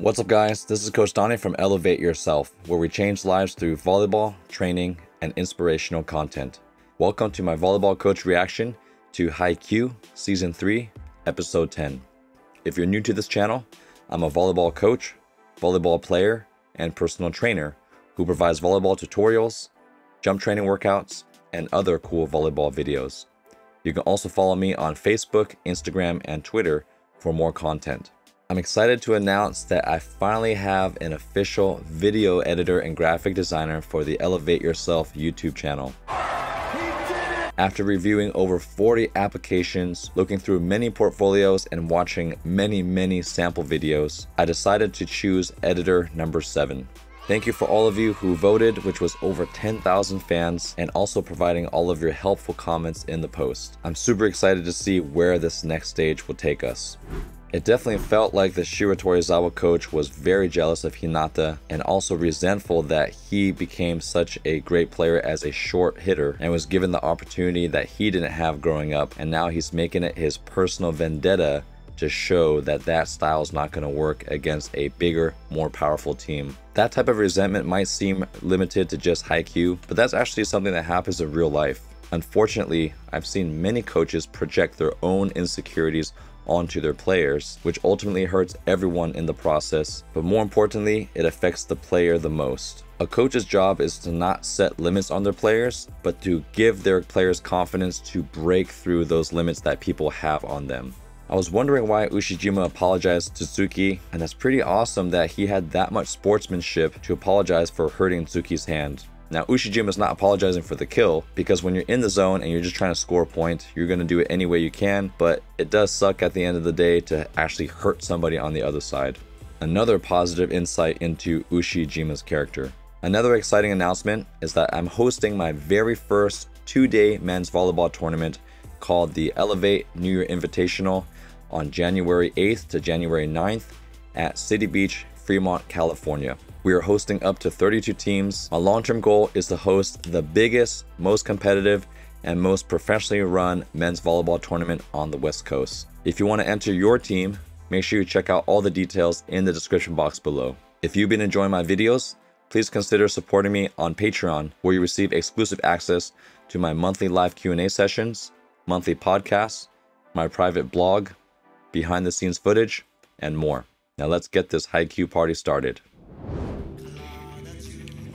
What's up guys, this is Coach Donny from Elevate Yourself, where we change lives through volleyball, training, and inspirational content. Welcome to my Volleyball Coach Reaction to Haikyuu Season 3, Episode 10. If you're new to this channel, I'm a volleyball coach, volleyball player, and personal trainer who provides volleyball tutorials, jump training workouts, and other cool volleyball videos. You can also follow me on Facebook, Instagram, and Twitter for more content. I'm excited to announce that I finally have an official video editor and graphic designer for the Elevate Yourself YouTube channel. After reviewing over 40 applications, looking through many portfolios, and watching many sample videos, I decided to choose editor number 7. Thank you for all of you who voted, which was over 10,000 fans, and also providing all of your helpful comments in the post. I'm super excited to see where this next stage will take us. It definitely felt like the Shiratorizawa coach was very jealous of Hinata and also resentful that he became such a great player as a short hitter and was given the opportunity that he didn't have growing up, and now he's making it his personal vendetta to show that that style is not going to work against a bigger, more powerful team. That type of resentment might seem limited to just Haikyuu, but that's actually something that happens in real life. Unfortunately, I've seen many coaches project their own insecurities onto their players, which ultimately hurts everyone in the process, but more importantly, it affects the player the most. A coach's job is to not set limits on their players, but to give their players confidence to break through those limits that people have on them. I was wondering why Ushijima apologized to Tsuki, and that's pretty awesome that he had that much sportsmanship to apologize for hurting Tsuki's hand. Now, Ushijima is not apologizing for the kill, because when you're in the zone and you're just trying to score a point, you're going to do it any way you can, but it does suck at the end of the day to actually hurt somebody on the other side. Another positive insight into Ushijima's character. Another exciting announcement is that I'm hosting my very first 2-day men's volleyball tournament called the Elevate New Year Invitational on January 8th to January 9th at City Beach, Fremont, California. We are hosting up to 32 teams. My long-term goal is to host the biggest, most competitive, and most professionally run men's volleyball tournament on the West Coast. If you want to enter your team, make sure you check out all the details in the description box below. If you've been enjoying my videos, please consider supporting me on Patreon, where you receive exclusive access to my monthly live Q&A sessions, monthly podcasts, my private blog, behind the scenes footage, and more. Now let's get this Haikyuu party started.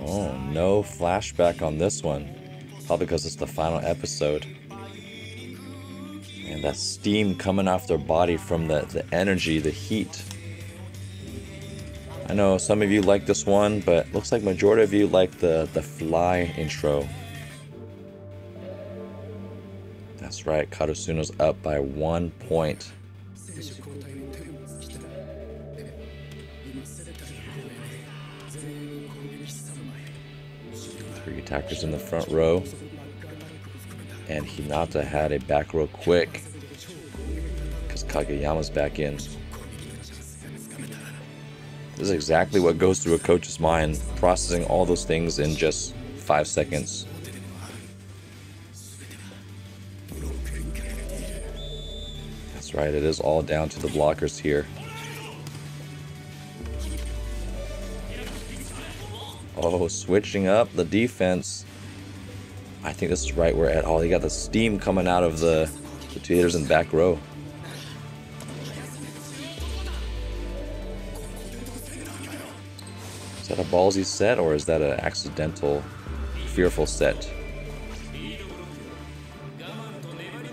Oh, no flashback on this one. Probably because it's the final episode. And that steam coming off their body from the energy, the heat. I know some of you like this one, but looks like majority of you like the fly intro. That's right, Karasuno's up by 1 point. 3 attackers in the front row, and Hinata had a back row quick because Kageyama's back in. This is exactly what goes through a coach's mind, processing all those things in just 5 seconds. That's right, it is all down to the blockers here. Oh, switching up the defense. I think this is right where at all. You got the steam coming out of the 2 hitters in the back row. Is that a ballsy set, or is that an accidental, fearful set?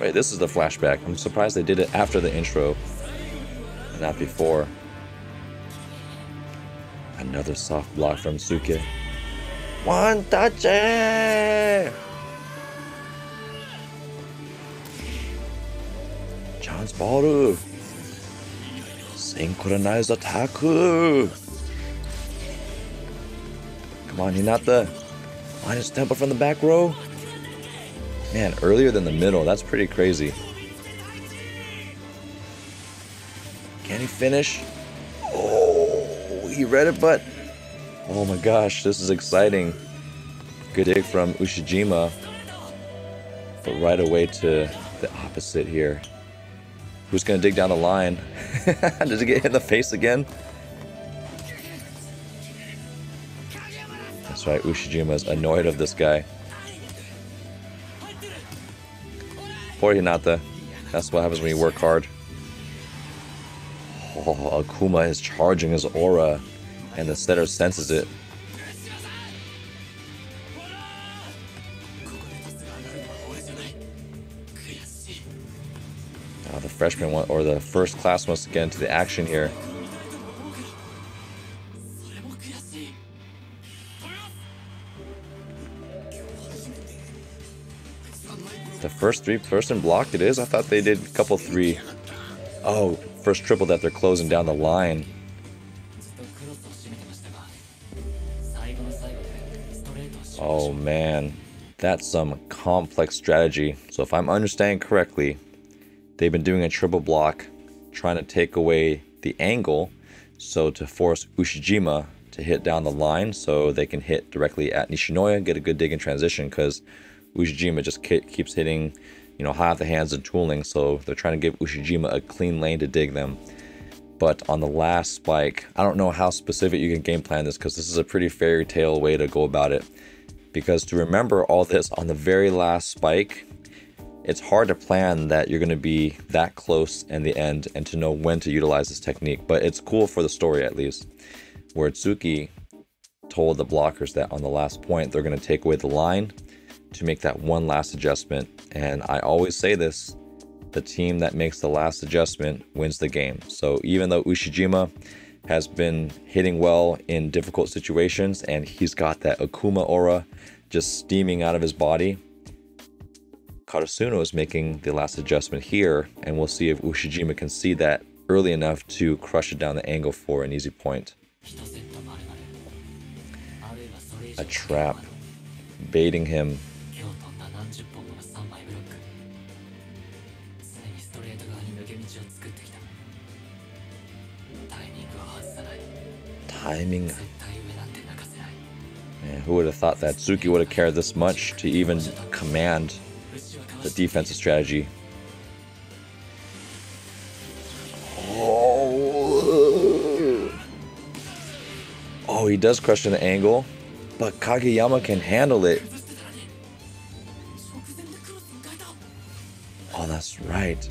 Right, this is the flashback. I'm surprised they did it after the intro and not before. Another soft block from Suke. One touch! Chance ball. Synchronized attack. Come on, Hinata. Minus tempo from the back row. Man, earlier than the middle. That's pretty crazy. Can he finish? Oh, he read it, but oh my gosh, this is exciting. Good dig from Ushijima, but right away to the opposite here. Who's gonna dig down the line? Did he get hit in the face again? That's right, Ushijima is annoyed of this guy. Poor Hinata. That's what happens when you work hard. Oh, Akuma is charging his aura, and the setter senses it. Oh, the freshman one, or the first class wants to get into the action here. The first three-person block it is? I thought they did a couple three. Oh, first triple that they're closing down the line. Oh man, that's some complex strategy. So if I'm understanding correctly, they've been doing a triple block, trying to take away the angle, so to force Ushijima to hit down the line so they can hit directly at Nishinoya, get a good dig in transition, because Ushijima just keeps hitting, you know, high off the hands and tooling, so they're trying to give Ushijima a clean lane to dig them. But on the last spike, I don't know how specific you can game plan this, because this is a pretty fairy tale way to go about it. Because to remember all this on the very last spike, it's hard to plan that you're going to be that close in the end and to know when to utilize this technique. But it's cool for the story, at least, where Tsuki told the blockers that on the last point they're going to take away the line to make that one last adjustment. And I always say this, the team that makes the last adjustment wins the game. So even though Ushijima has been hitting well in difficult situations and he's got that Akuma aura just steaming out of his body, Karasuno is making the last adjustment here, and we'll see if Ushijima can see that early enough to crush it down the angle for an easy point. A trap, baiting him. Timing. Man, who would have thought that Tsuki would have cared this much to even command the defensive strategy? Oh, he does crush in the angle, but Kageyama can handle it. Oh, that's right.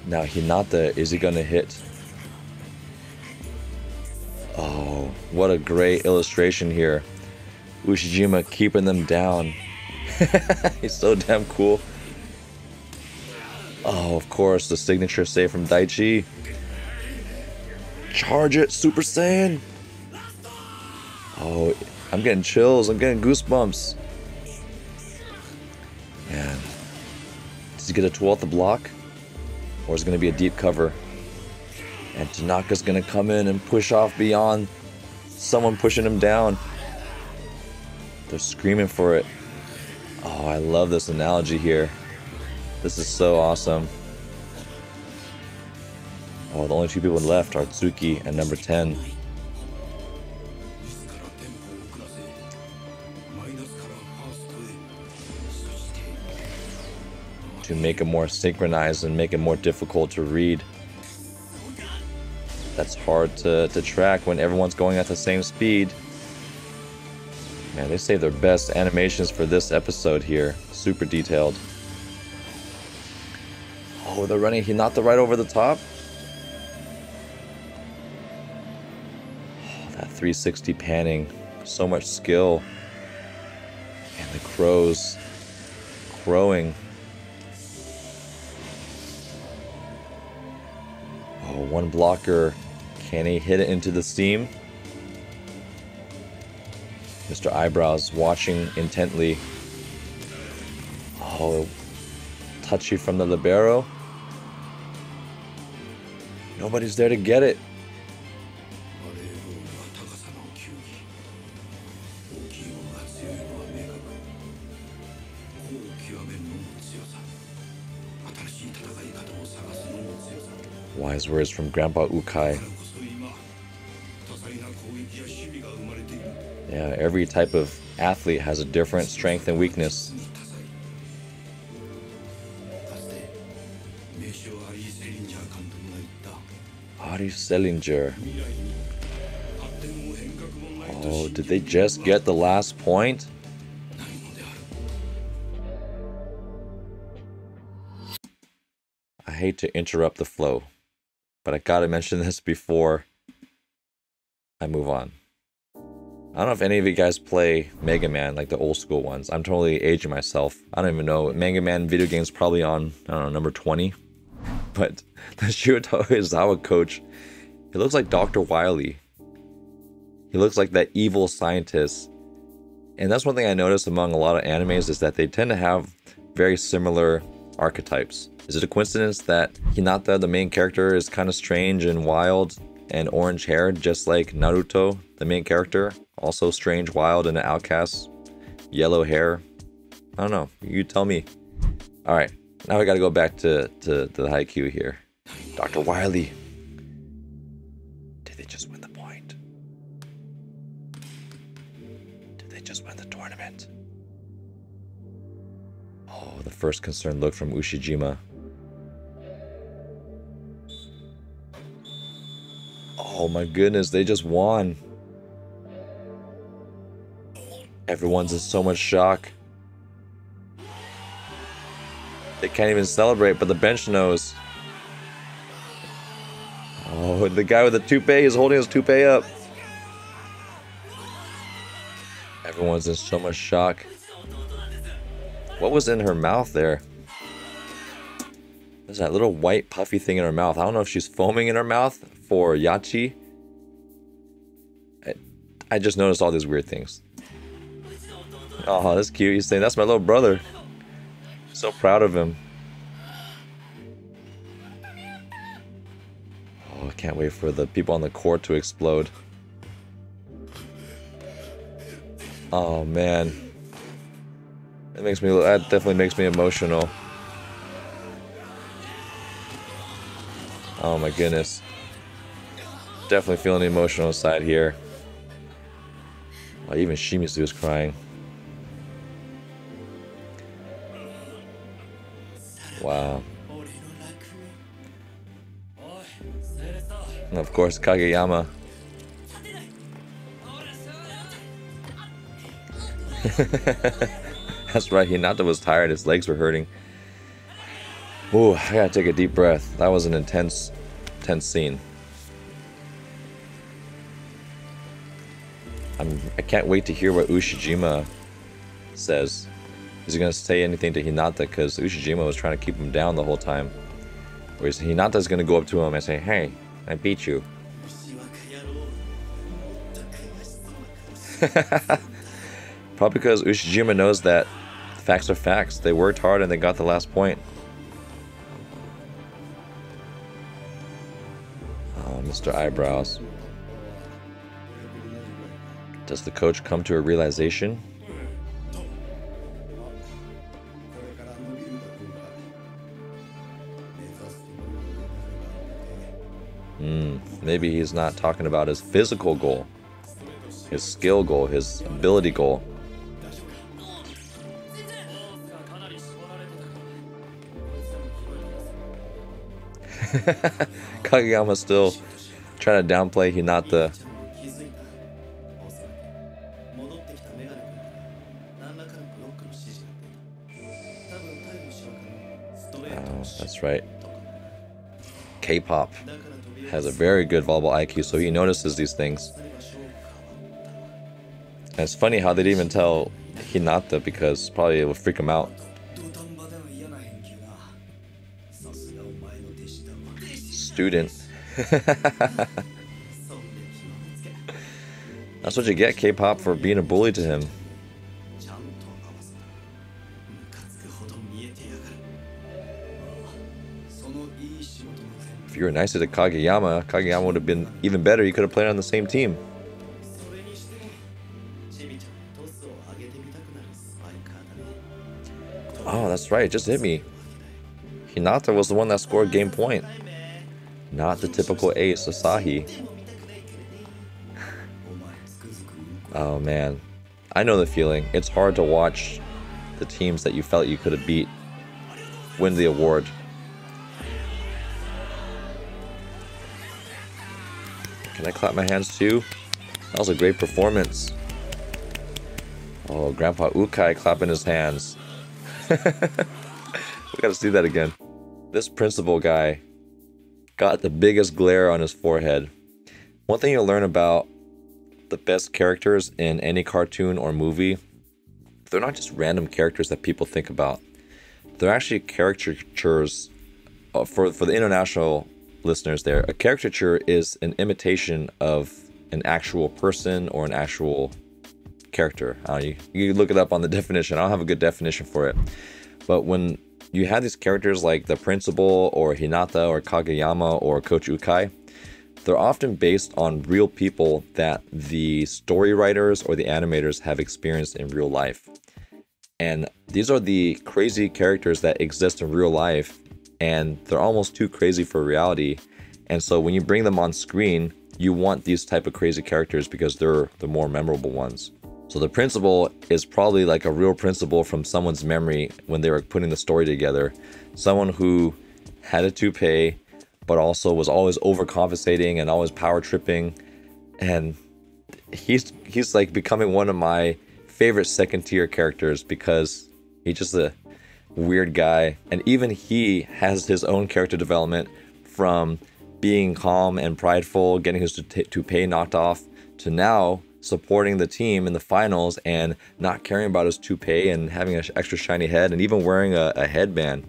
Now Hinata, is he gonna hit? Oh, what a great illustration here. Ushijima keeping them down. He's so damn cool. Oh, of course, the signature save from Daichi. Charge it, Super Saiyan! Oh, I'm getting chills, I'm getting goosebumps. Man. Does he get a 12th the block? Or is it going to be a deep cover? And Tanaka's going to come in and push off beyond someone pushing him down. They're screaming for it. Oh, I love this analogy here. This is so awesome. Oh, the only two people left are Tsuki and number 10. To make it more synchronized and make it more difficult to read. That's hard to track when everyone's going at the same speed. Man, they saved their best animations for this episode here. Super detailed. Oh, they're running Hinata right over the top. Oh, that 360 panning. So much skill. And the crows crowing. Oh, one blocker. Can he hit it into the seam? Mr. Eyebrows watching intently. Oh, touchy from the libero. Nobody's there to get it. Wise words from Grandpa Ukai. Yeah, every type of athlete has a different strength and weakness. Ari Selinger. Oh, did they just get the last point? I hate to interrupt the flow, but I gotta mention this before I move on. I don't know if any of you guys play Mega Man, like the old school ones. I'm totally aging myself. I don't even know. Mega Man video game's probably on, I don't know, number 20. But the Shuto Izawa coach, he looks like Dr. Wily. He looks like that evil scientist. And that's one thing I noticed among a lot of animes is that they tend to have very similar archetypes. Is it a coincidence that Hinata, the main character, is kind of strange and wild and orange hair, just like Naruto, the main character? Also strange, wild, and an outcast. Yellow hair. I don't know. You tell me. Alright, now we gotta go back to the Haikyuu here. Dr. Wily. Did they just win the point? Did they just win the tournament? Oh, the first concerned look from Ushijima. Oh my goodness, they just won. Everyone's in so much shock. They can't even celebrate, but the bench knows. Oh, the guy with the toupee is holding his toupee up. Everyone's in so much shock. What was in her mouth there? There's that little white puffy thing in her mouth. I don't know if she's foaming in her mouth for Yachi. I just noticed all these weird things. Oh, that's cute. He's saying, that's my little brother. So proud of him. Oh, I can't wait for the people on the court to explode. Oh, man. That definitely makes me emotional. Oh my goodness. Definitely feeling the emotional side here. Oh, even Shimizu is crying. Wow. And of course, Kageyama. That's right, Hinata was tired, his legs were hurting. Ooh, I gotta take a deep breath. That was an intense scene. I can't wait to hear what Ushijima says. Is he gonna say anything to Hinata? Because Ushijima was trying to keep him down the whole time. Whereas Hinata's gonna go up to him and say, "Hey, I beat you." Probably because Ushijima knows that facts are facts. They worked hard and they got the last point. Oh, Mr. Eyebrows. Does the coach come to a realization? Maybe he's not talking about his physical goal, his skill goal, his ability goal. Kageyama still trying to downplay Hinata. Oh, that's right. K-pop has a very good volleyball IQ, so he notices these things. And it's funny how they didn't even tell Hinata because probably it would freak him out. Student. That's what you get, K-pop, for being a bully to him. If you were nicer to Kageyama, Kageyama would have been even better. You could have played on the same team. Oh, that's right. It just hit me. Hinata was the one that scored game point. Not the typical ace, Asahi. Oh, man. I know the feeling. It's hard to watch the teams that you felt you could have beat win the award. Can I clap my hands too? That was a great performance. Oh, Grandpa Ukai clapping his hands. We gotta see that again. This principal guy got the biggest glare on his forehead. One thing you'll learn about the best characters in any cartoon or movie, they're not just random characters that people think about. They're actually caricatures. For the international listeners there, a caricature is an imitation of an actual person or an actual character. You look it up on the definition. I don't have a good definition for it. But when you have these characters like the principal or Hinata or Kageyama or Coach Ukai, they're often based on real people that the story writers or the animators have experienced in real life. And these are the crazy characters that exist in real life, and they're almost too crazy for reality. And so when you bring them on screen, you want these type of crazy characters because they're the more memorable ones. So the principal is probably like a real principal from someone's memory when they were putting the story together. Someone who had a toupee, but also was always overcompensating and always power tripping. And he's like becoming one of my favorite second tier characters because he's just a weird guy. And even he has his own character development, from being calm and prideful, getting his toupee knocked off, to now supporting the team in the finals and not caring about his toupee and having an extra shiny head and even wearing a headband.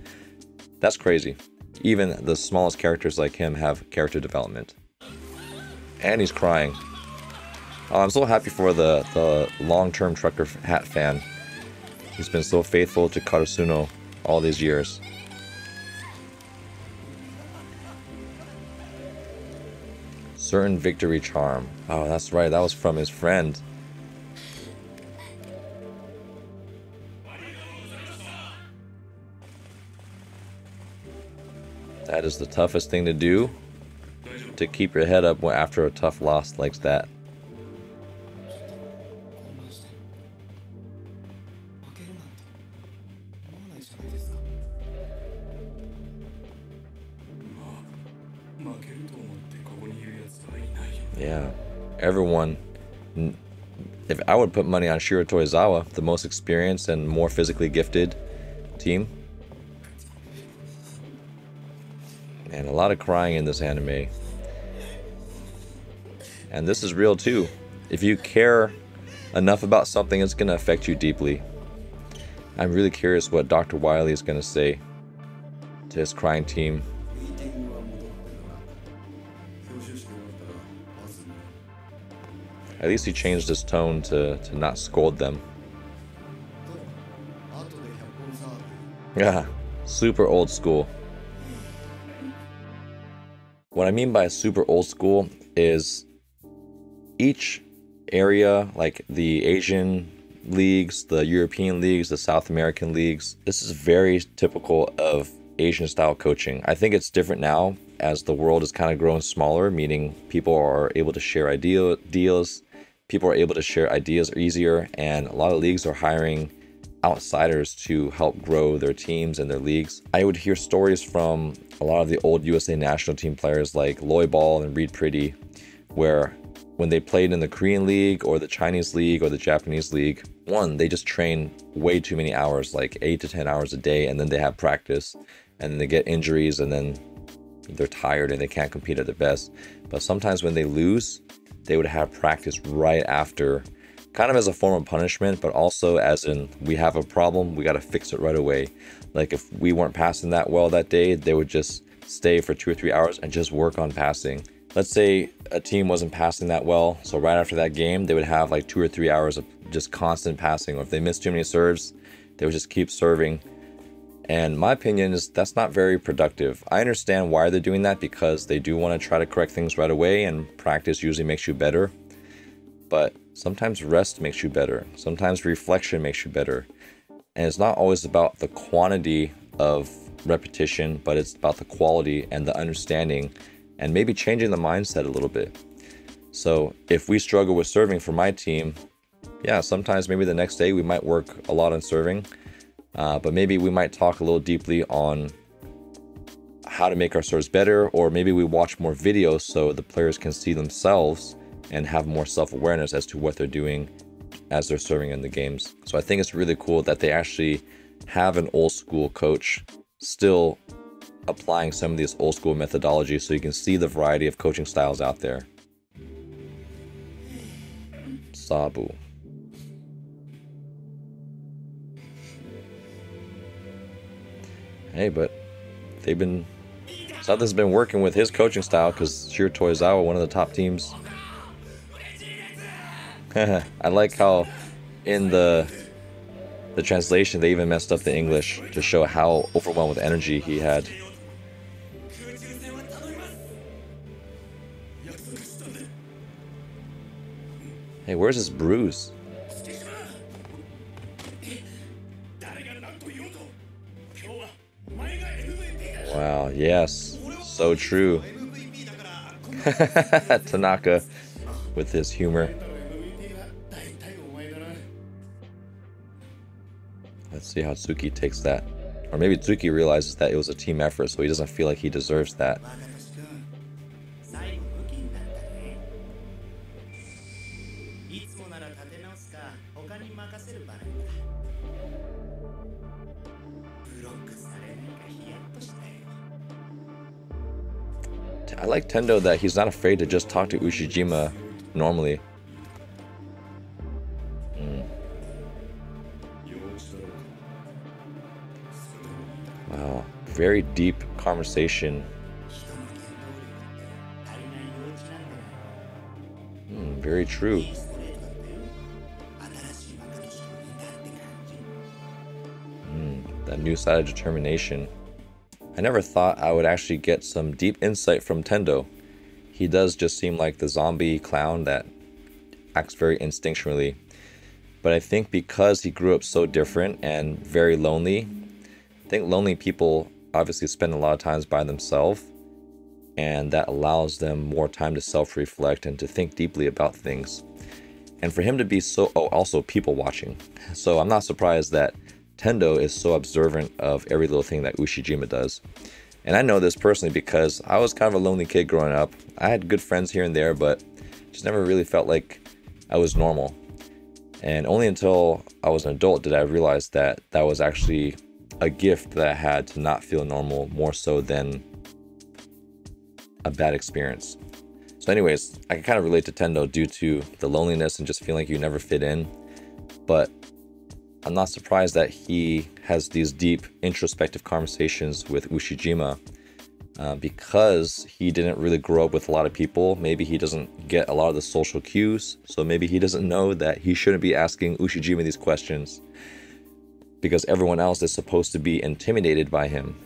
That's crazy. Even the smallest characters like him have character development. And he's crying. Oh, I'm so happy for the long-term trucker hat fan. He's been so faithful to Karasuno all these years. Certain victory charm. Oh, that's right. That was from his friend. That is the toughest thing to do, to keep your head up after a tough loss like that. Yeah, everyone. If I would put money on Shiro Toizawa, the most experienced and more physically gifted team. And a lot of crying in this anime. And this is real too. If you care enough about something, it's going to affect you deeply. I'm really curious what Dr. Wily is going to say to his crying team. At least he changed his tone to not scold them. Yeah, super old school. What I mean by super old school is each area, like the Asian leagues, the European leagues, the South American leagues, this is very typical of Asian style coaching. I think it's different now as the world is kind of growing smaller, meaning people are able to share ideas. People are able to share ideas easier, and a lot of leagues are hiring outsiders to help grow their teams and their leagues. I would hear stories from a lot of the old USA national team players like Loy Ball and Reed Pretty, where when they played in the Korean league or the Chinese league or the Japanese league, one, they just train way too many hours, like 8 to 10 hours a day, and then they have practice, and then they get injuries, and then they're tired and they can't compete at their best. But sometimes when they lose, they would have practice right after, kind of as a form of punishment, but also as in, we have a problem, we got to fix it right away. Like if we weren't passing that well that day, they would just stay for 2 or 3 hours and just work on passing. Let's say a team wasn't passing that well, so right after that game, they would have like 2 or 3 hours of just constant passing. Or if they missed too many serves, they would just keep serving. And my opinion is that's not very productive. I understand why they're doing that, because they do want to try to correct things right away, and practice usually makes you better. But sometimes rest makes you better. Sometimes reflection makes you better. And it's not always about the quantity of repetition, but it's about the quality and the understanding, and maybe changing the mindset a little bit. So if we struggle with serving for my team, yeah, sometimes maybe the next day we might work a lot on serving. But maybe we might talk a little deeply on how to make our serves better, or maybe we watch more videos so the players can see themselves and have more self-awareness as to what they're doing as they're serving in the games. So I think it's really cool that they actually have an old school coach still applying some of these old school methodologies, so you can see the variety of coaching styles out there. Sabu. Hey, but something's been working with his coaching style, because Shiro Toizawa, one of the top teams. I like how in the translation they even messed up the English to show how overwhelmed with energy he had. Hey, where's his bruise? Wow, yes, so true. Tanaka with his humor. Let's see how Tsuki takes that. Or maybe Tsuki realizes that it was a team effort, so he doesn't feel like he deserves that. I like Tendo that he's not afraid to just talk to Ushijima normally. Wow, very deep conversation. Very true. That new side of determination. I never thought I would actually get some deep insight from Tendo. He does just seem like the zombie clown that acts very instinctually. But I think because he grew up so different and very lonely, I think lonely people obviously spend a lot of times by themselves, and that allows them more time to self-reflect and to think deeply about things. And for him to be so, also people watching. So I'm not surprised that Tendo is so observant of every little thing that Ushijima does. And I know this personally because I was kind of a lonely kid growing up. I had good friends here and there, but just never really felt like I was normal. And only until I was an adult did I realize that that was actually a gift that I had to not feel normal, more so than a bad experience. So anyways, I can kind of relate to Tendo due to the loneliness and just feeling like you never fit in. But I'm not surprised that he has these deep introspective conversations with Ushijima because he didn't really grow up with a lot of people. Maybe he doesn't get a lot of the social cues, so maybe he doesn't know that he shouldn't be asking Ushijima these questions because everyone else is supposed to be intimidated by him.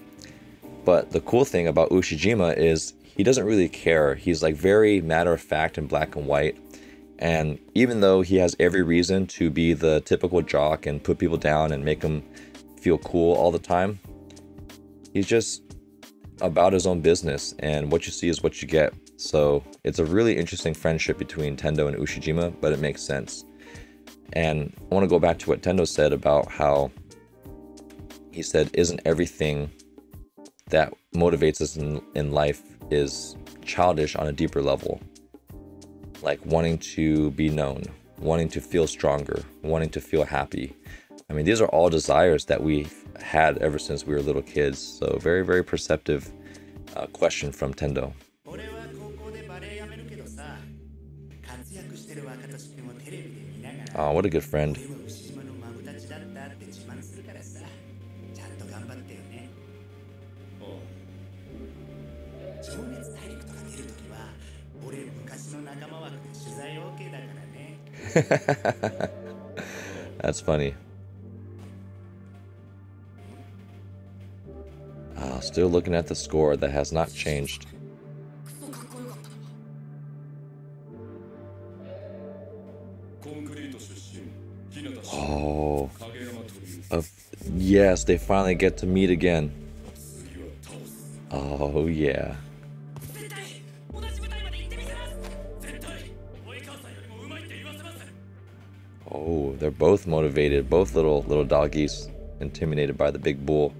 But the cool thing about Ushijima is he doesn't really care. He's like very matter of fact and black and white. And even though he has every reason to be the typical jock and put people down and make them feel cool all the time, he's just about his own business, and what you see is what you get. So it's a really interesting friendship between Tendo and Ushijima, but it makes sense. And I want to go back to what Tendo said about how he said, isn't everything that motivates us in life is childish on a deeper level? Like wanting to be known, wanting to feel stronger, wanting to feel happy. I mean, these are all desires that we've had ever since we were little kids. So very, very perceptive question from Tendo. Oh, what a good friend. That's funny. Still looking at the score that has not changed. Oh, yes, they finally get to meet again. Oh yeah. Oh, they're both motivated, both little doggies, intimidated by the big bull.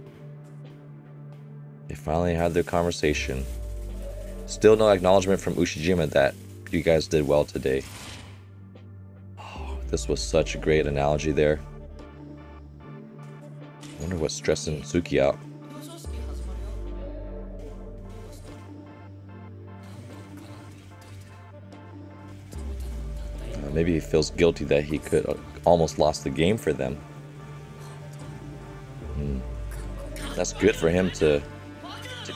They finally had their conversation. Still no acknowledgement from Ushijima that you guys did well today. Oh, this was such a great analogy there. I wonder what's stressing Suki out. Maybe he feels guilty that he could almost lost the game for them. That's good for him to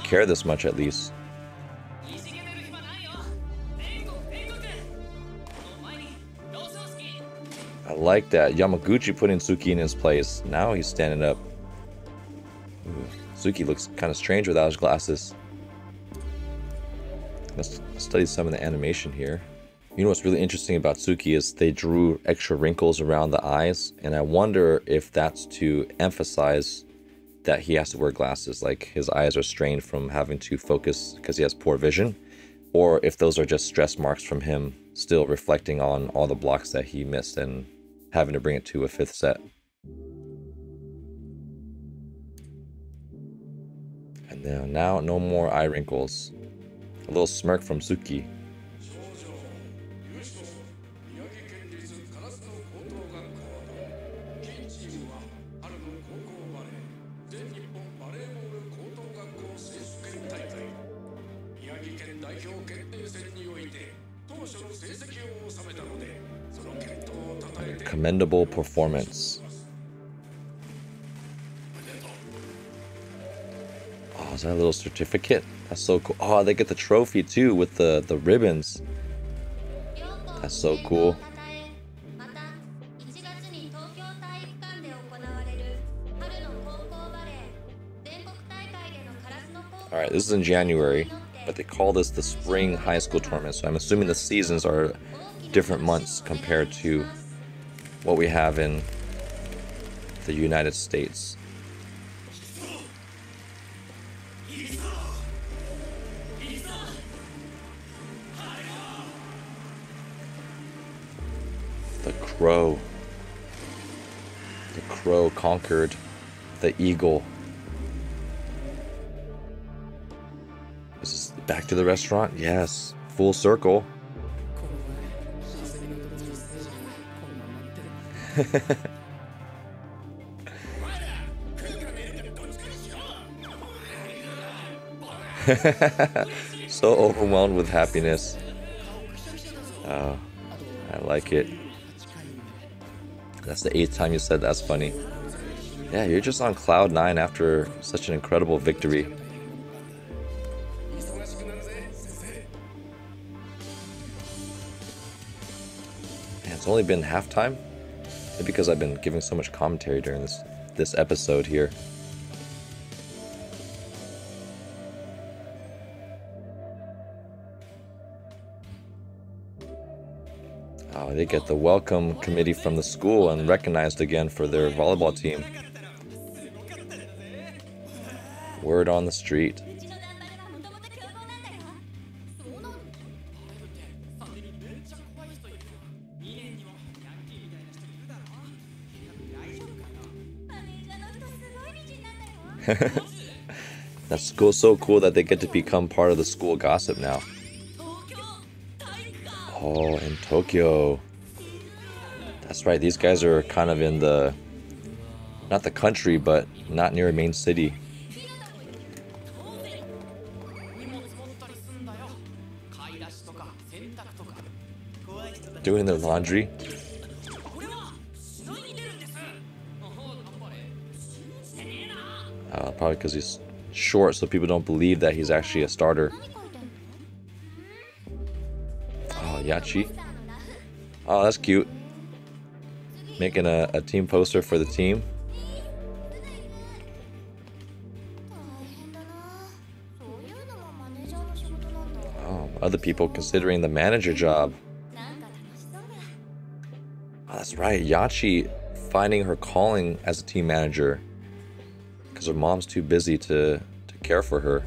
care this much at least. I like that. Yamaguchi putting Suki in his place. Now he's standing up. Ooh, Suki looks kind of strange without his glasses. Let's study some of the animation here. You know what's really interesting about Suki is they drew extra wrinkles around the eyes, and I wonder if that's to emphasize that he has to wear glasses, like his eyes are strained from having to focus because he has poor vision, or if those are just stress marks from him still reflecting on all the blocks that he missed and having to bring it to a 5th set. And now no more eye wrinkles. A little smirk from Suki. Commendable performance. Oh, is that a little certificate? That's so cool. Oh, they get the trophy too with the ribbons. That's so cool. Alright, this is in January, but they call this the spring high school tournament, so I'm assuming the seasons are different months compared to what we have in the United States. The crow. The crow conquered the eagle. This is back to the restaurant? Yes. Full circle. So overwhelmed with happiness. Oh, I like it. That's the 8th time you said that's funny. Yeah, you're just on cloud 9 after such an incredible victory. Man, it's only been halftime? Maybe because I've been giving so much commentary during this episode here. Oh, they get the welcome committee from the school and recognized again for their volleyball team. Word on the street. That's cool, so cool that they get to become part of the school gossip now. Oh, in Tokyo. That's right, these guys are kind of in the, not the country, but not near a main city. Doing their laundry. Probably because he's short, so people don't believe that he's actually a starter. Oh, Yachi. Oh, that's cute. Making a team poster for the team. Oh, other people considering the manager job. Oh, that's right, Yachi finding her calling as a team manager because her mom's too busy to care for her.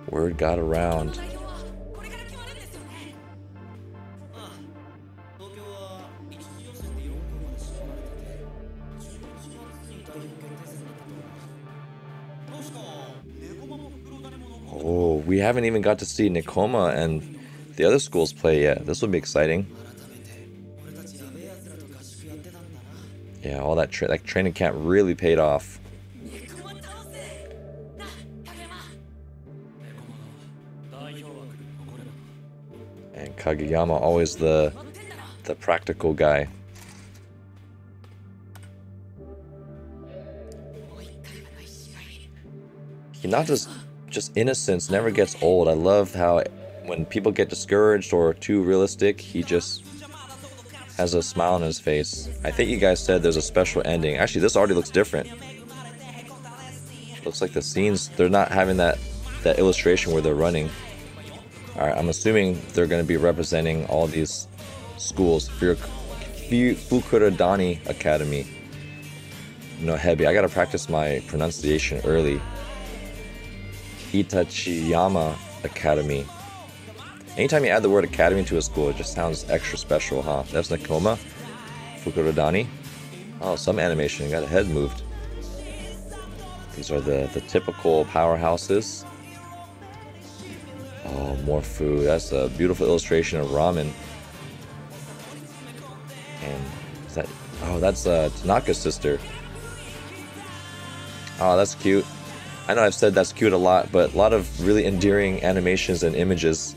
Word got around. we haven't even got to see Nikoma and the other schools play yet. This will be exciting. Yeah, all that training camp really paid off. And Kageyama, always the practical guy. Hinata's just innocence never gets old. I love how when people get discouraged or too realistic, he just has a smile on his face. I think you guys said there's a special ending. Actually, this already looks different. Looks like the scenes, they're not having that illustration where they're running. Alright, I'm assuming they're going to be representing all these schools. Fukura Donny Academy. No, Hebi, I gotta practice my pronunciation early. Hitachiyama Academy. Anytime you add the word academy to a school, it just sounds extra special, huh? That's Nakoma. Fukura Donny. Oh, some animation. Got a head moved. These are the typical powerhouses. Oh, more food. That's a beautiful illustration of ramen. And is that? Oh, that's Tanaka's sister. Oh, that's cute. I know I've said that's cute a lot, but a lot of really endearing animations and images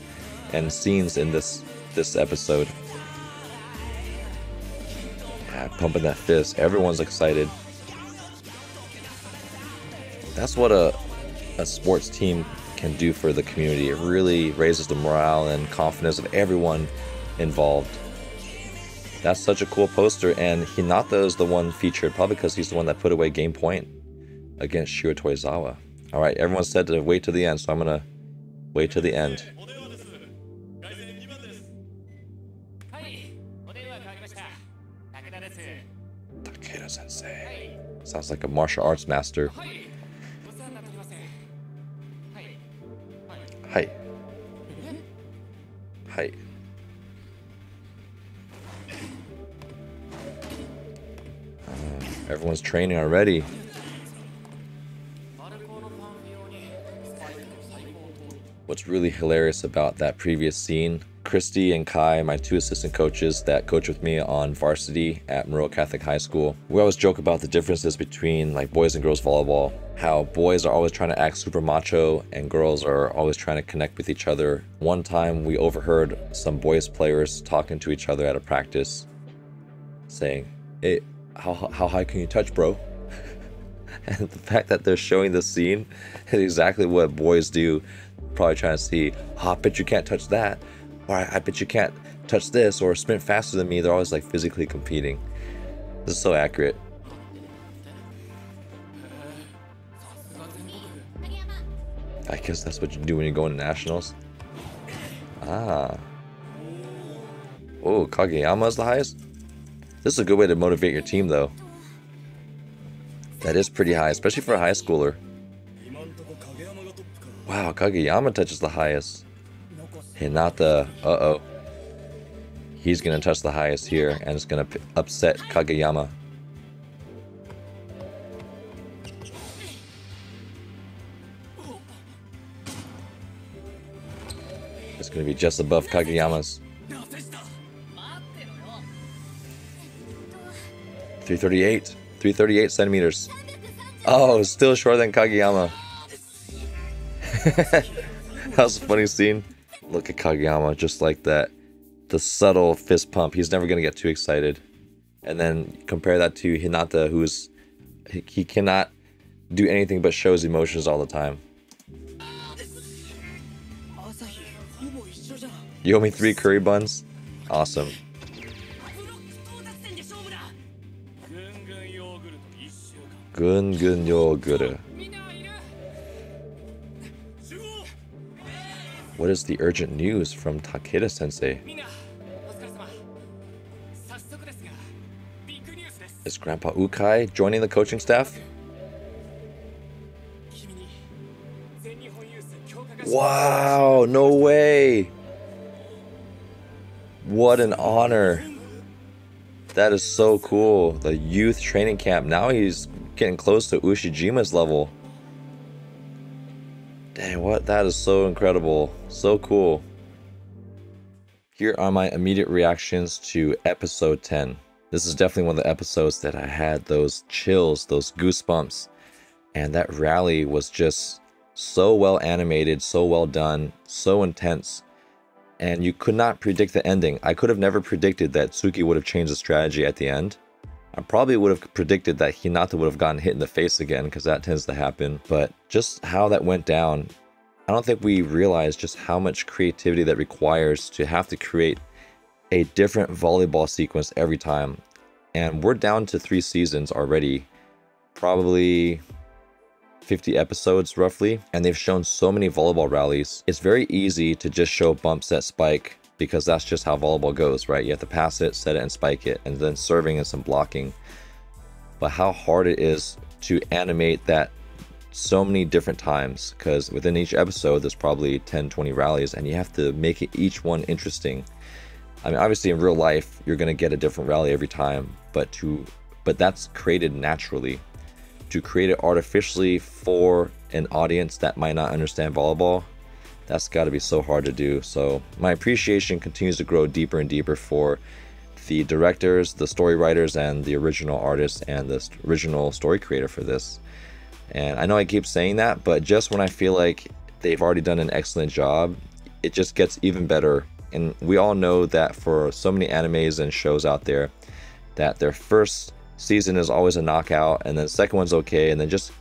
and scenes in this episode. Pumping that fist. Everyone's excited. That's what a sports team can do for the community. It really raises the morale and confidence of everyone involved. That's such a cool poster, and Hinata is the one featured, probably because he's the one that put away game point against Shiro Toizawa. Alright, everyone said to wait to the end, so I'm gonna wait to the end. Takeda Sensei. Sounds like a martial arts master. Hi. Hi. Everyone's training already. What's really hilarious about that previous scene, Christy and Kai, my two assistant coaches that coach with me on varsity at Monroe Catholic High School, we always joke about the differences between like boys and girls volleyball. How boys are always trying to act super macho and girls are always trying to connect with each other. One time we overheard some boys players talking to each other at a practice saying, "Hey, how high can you touch, bro?" And the fact that they're showing the scene is exactly what boys do. Probably trying to see, oh, I bet you can't touch that, or I bet you can't touch this, or sprint faster than me. They're always like physically competing. This is so accurate. I guess that's what you do when you go into nationals. Ah. Oh, Kageyama is the highest? This is a good way to motivate your team, though. That is pretty high, especially for a high schooler. Wow, Kageyama touches the highest. Hinata, uh-oh. He's gonna touch the highest here, and it's gonna upset Kageyama. It's gonna be just above Kageyama's. 338 centimeters. Oh, still shorter than Kageyama. That was a funny scene. Look at Kageyama, just like that. The subtle fist pump. He's never gonna get too excited. And then compare that to Hinata, who's he cannot do anything but shows emotions all the time. You owe me 3 curry buns? Awesome. Gun yoguru. What is the urgent news from Takeda Sensei? Is Grandpa Ukai joining the coaching staff? Wow, no way! What an honor. That is so cool. The youth training camp. Now he's getting close to Ushijima's level. Dang, what? That is so incredible. So cool. Here are my immediate reactions to episode 10. This is definitely one of the episodes that I had those chills, those goosebumps. And that rally was just so well animated, so well done, so intense. And you could not predict the ending. I could have never predicted that Tsuki would have changed the strategy at the end. I probably would have predicted that Hinata would have gotten hit in the face again, because that tends to happen. But just how that went down, I don't think we realized just how much creativity that requires to have to create a different volleyball sequence every time. And we're down to 3 seasons already, probably 50 episodes roughly, and they've shown so many volleyball rallies. It's very easy to just show bump, set, spike, because that's just how volleyball goes, right? You have to pass it, set it, and spike it, and then serving and some blocking. But how hard it is to animate that so many different times, because within each episode there's probably 10-20 rallies, and you have to make it each one interesting. I mean, obviously in real life you're going to get a different rally every time, but that's created naturally. To create it artificially for an audience that might not understand volleyball, that's got to be so hard to do. So my appreciation continues to grow deeper and deeper for the directors, the story writers, and the original artists and the original story creator for this. And I know I keep saying that, but just when I feel like they've already done an excellent job, it just gets even better. And we all know that for so many animes and shows out there, that their first season is always a knockout, and then the second one's okay, and then just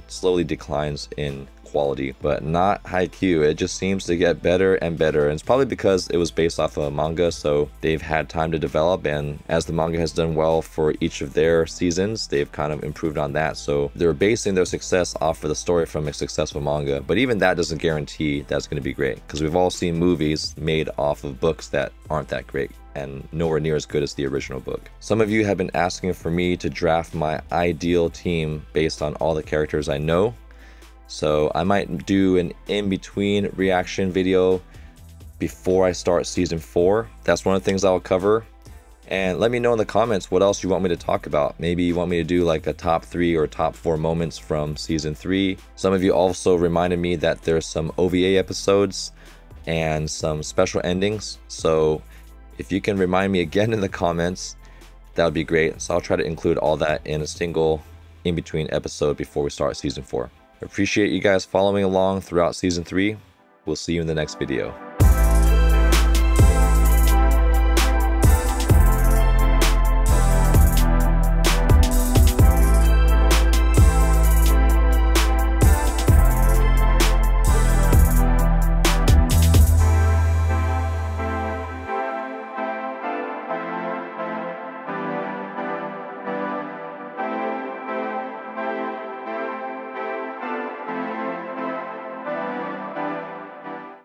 slowly declines in quality. But not Haikyuu. It just seems to get better and better, and it's probably because it was based off of a manga, so they've had time to develop, and as the manga has done well for each of their seasons, they've kind of improved on that. So they're basing their success off of the story from a successful manga, but even that doesn't guarantee that's going to be great, because we've all seen movies made off of books that aren't that great and nowhere near as good as the original book. Some of you have been asking for me to draft my ideal team based on all the characters I know. So I might do an in-between reaction video before I start season 4. That's one of the things I'll cover. And let me know in the comments what else you want me to talk about. Maybe you want me to do like a top 3 or top 4 moments from season 3. Some of you also reminded me that there's some OVA episodes and some special endings. So if you can remind me again in the comments, that would be great. So I'll try to include all that in a single in-between episode before we start season 4. Appreciate you guys following along throughout season 3. We'll see you in the next video.